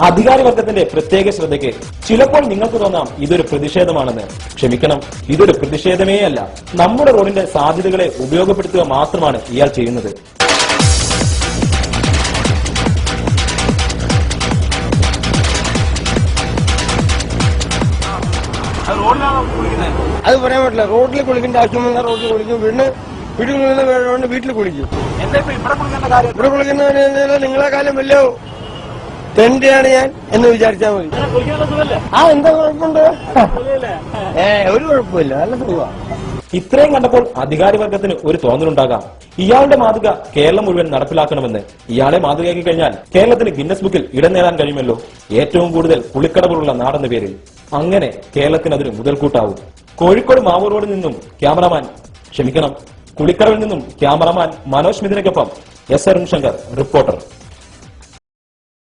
അധികാരി വർഗത്തിന്റെ പ്രത്യേക ശ്രദ്ധയ്ക്ക് ചിലപ്പോൾ നിങ്ങൾക്ക് തോന്നാം ഇതൊരു പ്രതിഷേധമാണെന്ന്. ക്ഷമിക്കണം, ഇതൊരു പ്രതിഷേധമേ അല്ല. നമ്മുടെ റോഡിന്റെ സാധ്യതകളെ ഉപയോഗപ്പെടുത്തുക മാത്രമാണ് ഇയാൾ ചെയ്യുന്നത്. അത് പറയാൻ പറ്റില്ല. റോഡിൽ കുളിക്കേണ്ട ആവശ്യം വന്നാൽ റോഡിൽ കുളിക്കും, വീട്ടിൽ കുളിക്കുന്ന വീട്ടിൽ കുളിക്കും. ഇവിടെ കുളിക്കുന്ന നിങ്ങളെ കാലം വല്ലോ തെണ്ടിയാണ് ഞാൻ എന്ന് വിചാരിച്ചാൽ മതി. എന്താ കുഴപ്പമുണ്ട്? ഒരു കുഴപ്പമില്ല, നല്ല സുഖ. ഇത്രയും കണ്ടപ്പോൾ അധികാരി വർഗത്തിന് ഒരു തോന്നലുണ്ടാകാം, ഇയാളുടെ മാതൃക കേരളം മുഴുവൻ നടപ്പിലാക്കണമെന്ന്. ഇയാളെ മാതൃകയാക്കി കഴിഞ്ഞാൽ കേരളത്തിന് ഗിന്നസ് ബുക്കിൽ ഇടം നേടാൻ കഴിയുമല്ലോ, ഏറ്റവും കൂടുതൽ കുളിക്കടവുള്ള നാടെന്ന പേരിൽ. അങ്ങനെ കേരളത്തിന് അതൊരു മുതൽക്കൂട്ടാവും. കോഴിക്കോട് മാവൂർ റോഡിൽ നിന്നും കുളിക്കടവിൽ നിന്നും ക്യാമറമാൻ മനോജ് മിഥുനയ്ക്കൊപ്പം എസ് അരുൺ ശങ്കർ, റിപ്പോർട്ടർ.